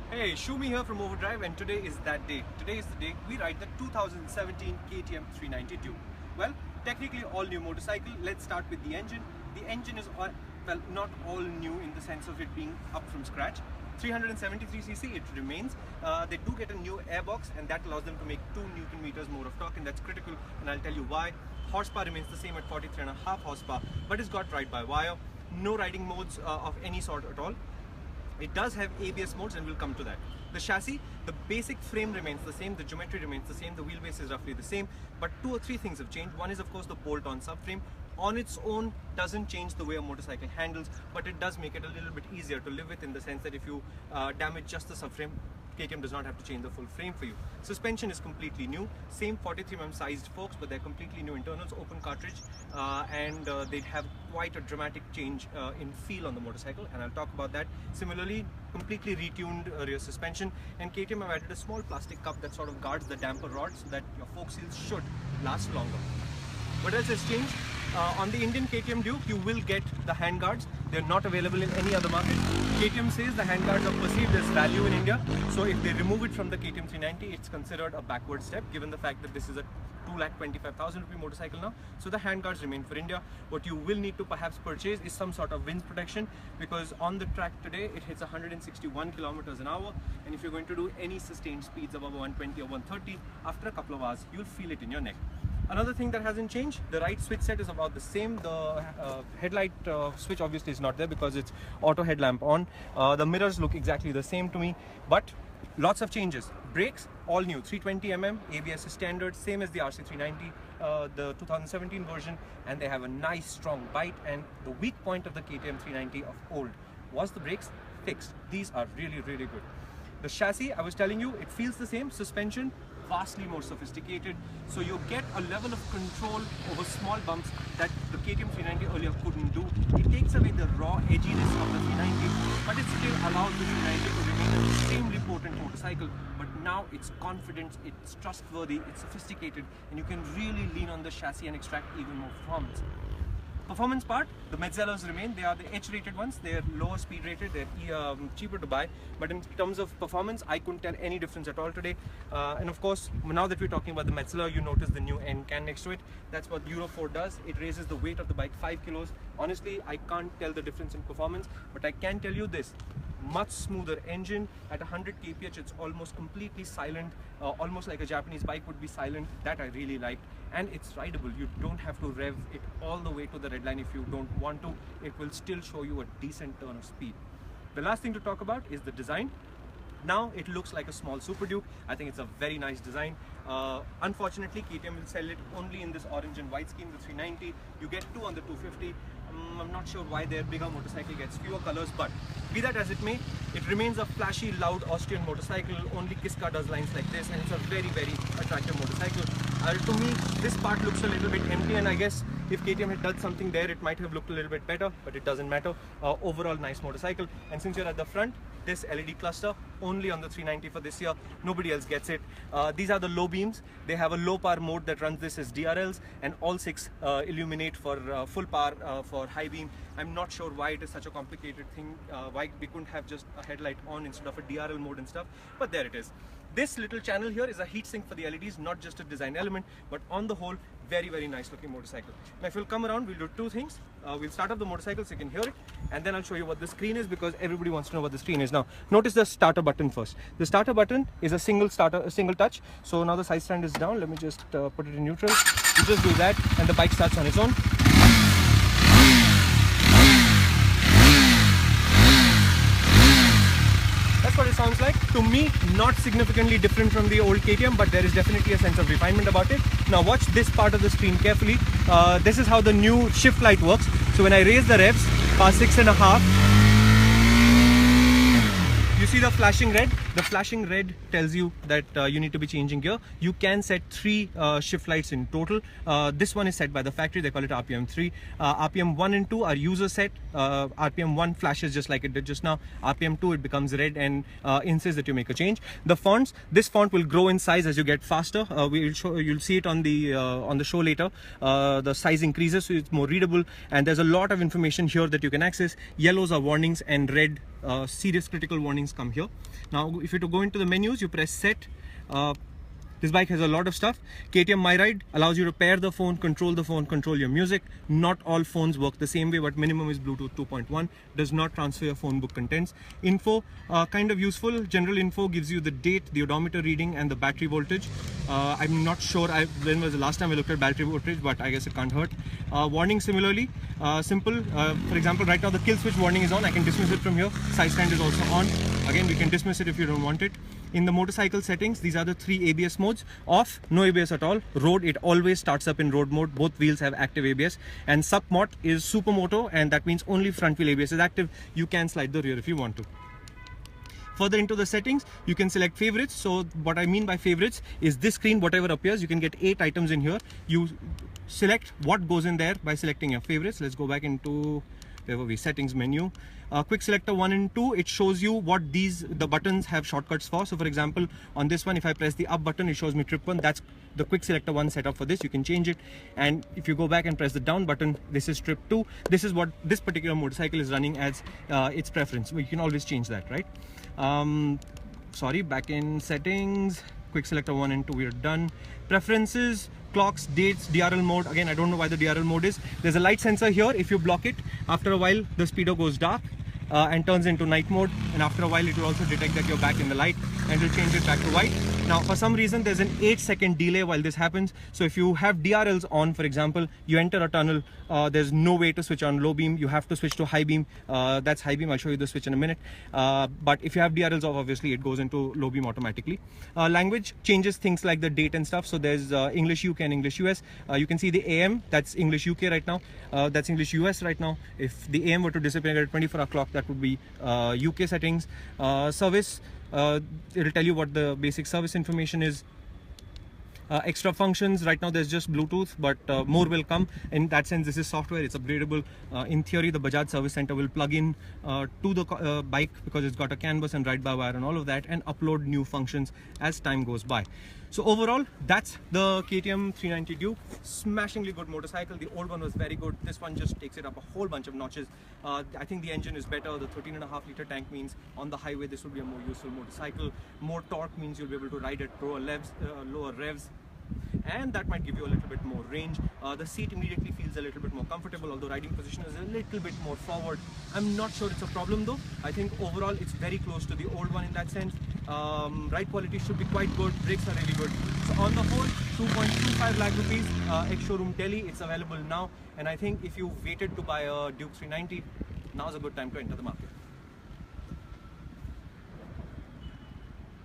Hey, Shumi here from OVERDRIVE, and today is that day. Today is the day we ride the 2017 KTM 392. Well, technically all new motorcycle. Let's start with the engine. The engine is, well, not all new in the sense of it being up from scratch. 373cc it remains. They do get a new airbox, and that allows them to make 2 Newton meters more of torque, and that's critical, and I'll tell you why. Horsepower remains the same at 43.5 horsepower, but it's got ride-by-wire. No riding modes of any sort at all. It does have ABS modes, and we'll come to that. The chassis, the basic frame remains the same, the geometry remains the same, the wheelbase is roughly the same, but 2 or 3 things have changed. One is of course the bolt-on subframe. On its own doesn't change the way a motorcycle handles, but it does make it a little bit easier to live with, in the sense that if you damage just the subframe, KTM does not have to change the full frame for you. Suspension is completely new, same 43mm sized forks, but they're completely new internals, open cartridge, and they have quite a dramatic change in feel on the motorcycle, and I'll talk about that. Similarly, completely retuned rear suspension, and KTM have added a small plastic cup that sort of guards the damper rod so that your fork seals should last longer. What else has changed? On the Indian KTM Duke, you will get the handguards. They're not available in any other market. KTM says the handguards are perceived as value in India, so if they remove it from the KTM 390, it's considered a backward step, given the fact that this is a 2,25,000 rupee motorcycle now. So the handguards remain for India. What you will need to perhaps purchase is some sort of wind protection, because on the track today it hits 161 kilometers an hour, and if you're going to do any sustained speeds above 120 or 130, after a couple of hours you'll feel it in your neck. Another thing that hasn't changed, the right switch set is about the same. The headlight switch obviously is not there because it's auto headlamp on. The mirrors look exactly the same to me, but lots of changes. Brakes, all new, 320mm, ABS is standard, same as the RC390, the 2017 version, and they have a nice strong bite. And the weak point of the KTM 390 of old was the brakes. Fixed. These are really good. The chassis, I was telling you, it feels the same. Suspension, vastly more sophisticated, so you get a level of control over small bumps that the KTM 390 earlier couldn't do. It takes away the raw edginess of the 390, but it still allows the 390 to remain an extremely potent motorcycle. But now it's confident, it's trustworthy, it's sophisticated, and you can really lean on the chassis and extract even more performance. Performance part, the Metzeller's remain. They are the H-rated ones. They're lower speed rated. They're cheaper to buy. But in terms of performance, I couldn't tell any difference at all today. And of course, now that we're talking about the Metzeler, you notice the new N can next to it. That's what Euro 4 does. It raises the weight of the bike 5 kilos. Honestly, I can't tell the difference in performance, but I can tell you this. Much smoother engine. At 100 kph, it's almost completely silent, almost like a Japanese bike would be silent. That I really liked. And it's rideable. You don't have to rev it all the way to the red line if you don't want to. It will still show you a decent turn of speed. The last thing to talk about is the design. Now it looks like a small Super Duke. I think it's a very nice design. Unfortunately, KTM will sell it only in this orange and white scheme, the 390. You get 2 on the 250. I'm not sure why their bigger motorcycle gets fewer colors, but be that as it may, it remains a flashy, loud Austrian motorcycle. Only Kiska does lines like this, and it's a very attractive motorcycle. To me, this part looks a little bit empty, and I guess if KTM had done something there, it might have looked a little bit better, but it doesn't matter. Overall, nice motorcycle. And since you're at the front, this LED cluster only on the 390 for this year. Nobody else gets it. These are the low beams. They have a low power mode that runs this as DRLs, and all 6 illuminate for full power for high beam. I'm not sure why it is such a complicated thing, why we couldn't have just a headlight on instead of a DRL mode and stuff, but there it is. This little channel here is a heatsink for the LEDs, not just a design element, but on the whole, very nice looking motorcycle. Now if you'll come around, we'll do 2 things. We'll start up the motorcycle so you can hear it, and then I'll show you what the screen is, because everybody wants to know what the screen is. Now notice the starter button first. The starter button is a single touch. So now the side stand is down. Let me just put it in neutral. You just do that and the bike starts on its own. That's what it sounds like. To me, not significantly different from the old KTM, but there is definitely a sense of refinement about it. Now watch this part of the screen carefully. This is how the new shift light works. So when I raise the revs past 6.5, you see the flashing red? The flashing red tells you that you need to be changing gear. You can set 3 shift lights in total. This one is set by the factory. They call it RPM 3. RPM 1 and 2 are user set. RPM 1 flashes just like it did just now. RPM 2, it becomes red and insists that you make a change. The fonts, this font will grow in size as you get faster. You'll see it on the show later. The size increases, so it's more readable, and there's a lot of information here that you can access. Yellows are warnings, and red serious critical warnings come come here. Now if you to go into the menus, you press set. This bike has a lot of stuff. KTM My Ride allows you to pair the phone, control your music. Not all phones work the same way, but minimum is Bluetooth 2.1. Does not transfer your phone book contents. Info, kind of useful. General info gives you the date, the odometer reading, and the battery voltage. I'm not sure when was the last time I looked at battery voltage, but I guess it can't hurt. Warning similarly, simple. For example, right now the kill switch warning is on. I can dismiss it from here. Side stand is also on. Again, we can dismiss it if you don't want it. In the motorcycle settings, these are the 3 ABS modes. Off, no ABS at all. Road, it always starts up in road mode. Both wheels have active ABS. And sub mod is supermoto, and that means only front wheel ABS is active. You can slide the rear if you want to. Further into the settings, you can select favorites. So what I mean by favorites is this screen, whatever appears, you can get 8 items in here. You select what goes in there by selecting your favorites. Let's go back into settings menu. Quick selector 1 and 2, it shows you what the buttons have shortcuts for. So for example, on this one, if I press the up button, it shows me trip 1. That's the quick selector 1 setup for this. You can change it. And if you go back and press the down button, this is trip 2. This is what this particular motorcycle is running as its preference. You can always change that, right? Back in settings, quick selector 1 and 2, we're done. Preferences, clocks, dates, DRL mode. Again, I don't know why the DRL mode is. There's a light sensor here. If you block it, after a while, the speedo goes dark and turns into night mode. And after a while, it will also detect that you're back in the light and will change it back to white. Now, for some reason, there's an 8-second delay while this happens. So if you have DRLs on, for example, you enter a tunnel, there's no way to switch on low beam. You have to switch to high beam. That's high beam. I'll show you the switch in a minute. But if you have DRLs off, obviously, it goes into low beam automatically. Language changes things like the date and stuff. So there's English UK and English US. You can see the AM, that's English UK right now. That's English US right now. If the AM were to disappear at 24 o'clock, that would be UK settings. Service, it'll tell you what the basic service information is. Extra functions, right now there's just Bluetooth, but more will come. In that sense, this is software, it's upgradable. In theory, the Bajaj service center will plug in to the bike because it's got a CAN bus and ride-by-wire and all of that, and upload new functions as time goes by. So overall, that's the KTM 390 Duke. Smashingly good motorcycle. The old one was very good. This one just takes it up a whole bunch of notches. I think the engine is better. The 13.5 litre tank means on the highway this will be a more useful motorcycle. More torque means you'll be able to ride at lower revs. And that might give you a little bit more range. The seat immediately feels a little bit more comfortable, although riding position is a little bit more forward. I'm not sure it's a problem though. I think overall it's very close to the old one in that sense. Ride quality should be quite good. Brakes are really good. So on the whole, 2.25 lakh rupees, ex-showroom Delhi. It's available now. And I think if you waited to buy a Duke 390, now's a good time to enter the market.